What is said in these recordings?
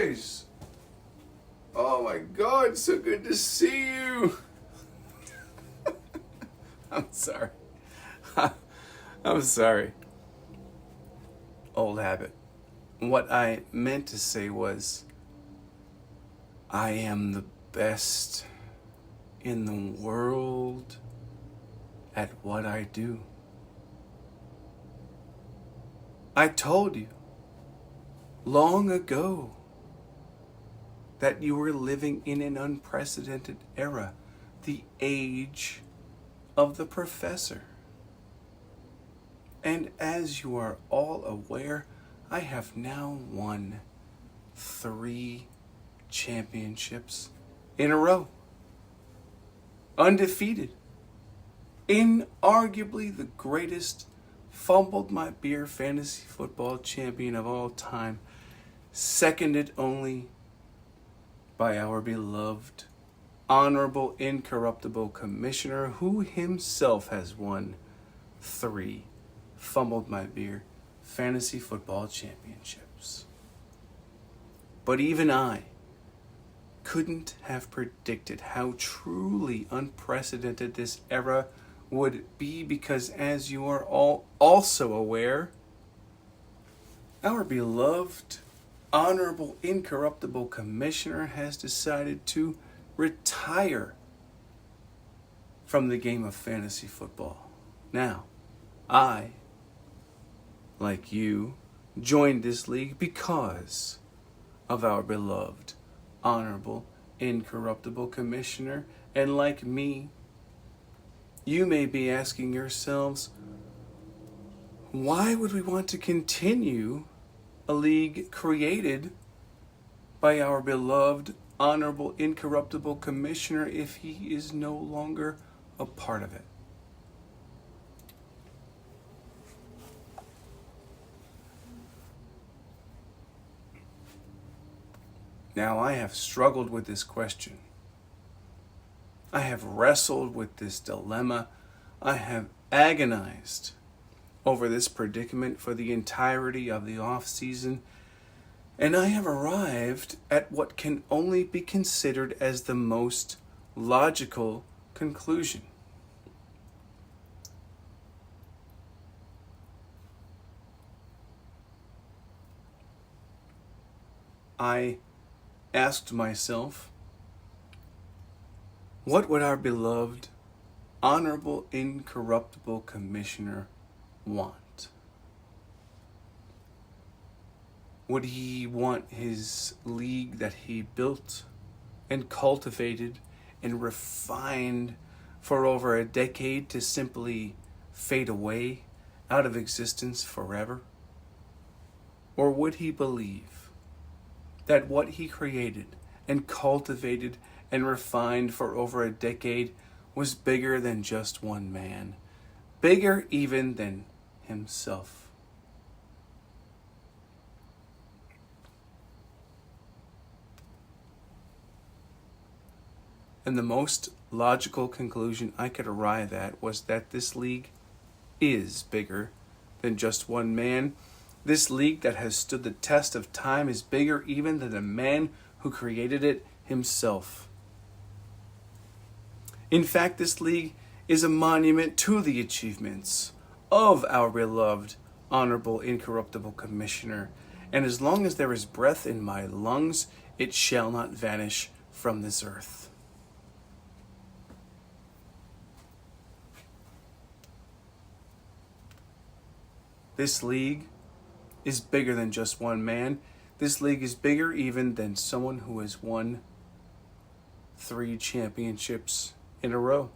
guys! Oh my God, so good to see you! I'm sorry. I'm sorry. Old habit. What I meant to say was, I am the best in the world at what I do. I told you long ago that you were living in an unprecedented era, the age of the professor. And as you are all aware, I have now won 3 championships in a row. Undefeated. Inarguably the greatest fumbled my beer fantasy football champion of all time. Seconded only by our beloved, honorable, incorruptible commissioner who himself has won 3 fumbled my beer fantasy football championships. But even I couldn't have predicted how truly unprecedented this era would be, because as you are all also aware, our beloved, honorable, incorruptible commissioner has decided to retire from the game of fantasy football. Now, I, like you, joined this league because of our beloved, honorable, incorruptible commissioner, and like me, you may be asking yourselves, why would we want to continue a league created by our beloved, honorable, incorruptible commissioner if he is no longer a part of it? Now, I have struggled with this question. I have wrestled with this dilemma. I have agonized over this predicament for the entirety of the off-season, and I have arrived at what can only be considered as the most logical conclusion. I asked myself, what would our beloved, honorable, incorruptible commissioner want? Would he want his league that he built and cultivated and refined for over a decade to simply fade away out of existence forever? Or would he believe that what he created and cultivated and refined for over a decade was bigger than just one man, bigger even than himself? And the most logical conclusion I could arrive at was that this league is bigger than just one man. This league that has stood the test of time is bigger even than the man who created it himself. In fact, this league is a monument to the achievements of our beloved, honorable, incorruptible commissioner. And as long as there is breath in my lungs, it shall not vanish from this earth. This league is bigger than just one man. This league is bigger even than someone who has won 3 championships in a row.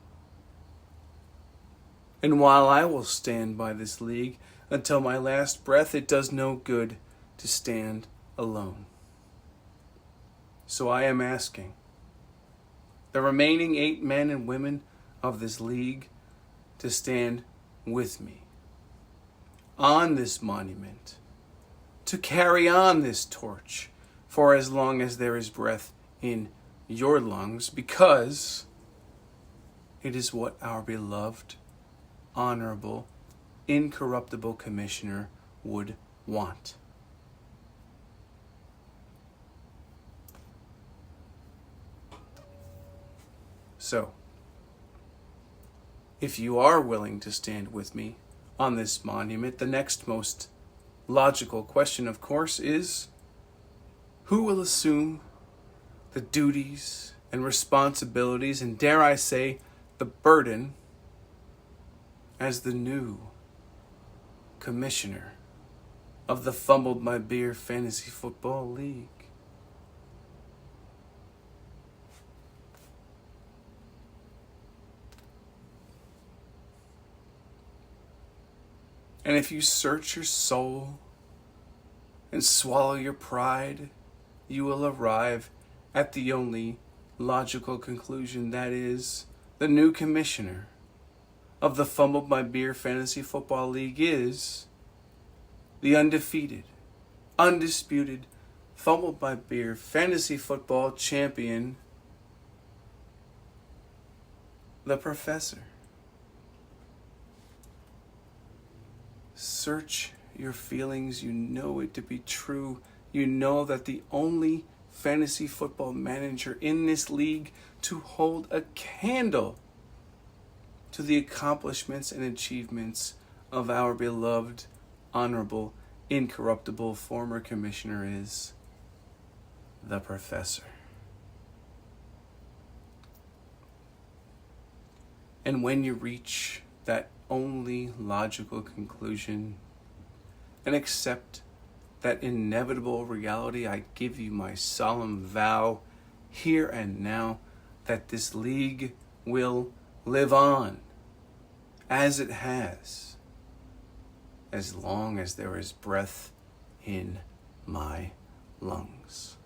And while I will stand by this league until my last breath, it does no good to stand alone. So I am asking the remaining 8 men and women of this league to stand with me on this monument, to carry on this torch for as long as there is breath in your lungs, because it is what our beloved, honorable, incorruptible commissioner would want. So, if you are willing to stand with me on this monument, the next most logical question, of course, is who will assume the duties and responsibilities, and dare I say, the burden, as the new commissioner of the Fumbled My Beer Fantasy Football League? And if you search your soul and swallow your pride, you will arrive at the only logical conclusion, that is, the new commissioner of the Fumbled My Beer Fantasy Football League is the undefeated, undisputed Fumbled My Beer Fantasy Football champion, the Professor. Search your feelings. You know it to be true. You know that the only fantasy football manager in this league to hold a candle to the accomplishments and achievements of our beloved, honorable, incorruptible former commissioner is the Professor. And when you reach that only logical conclusion and accept that inevitable reality, I give you my solemn vow here and now that this league will live on as it has, as long as there is breath in my lungs.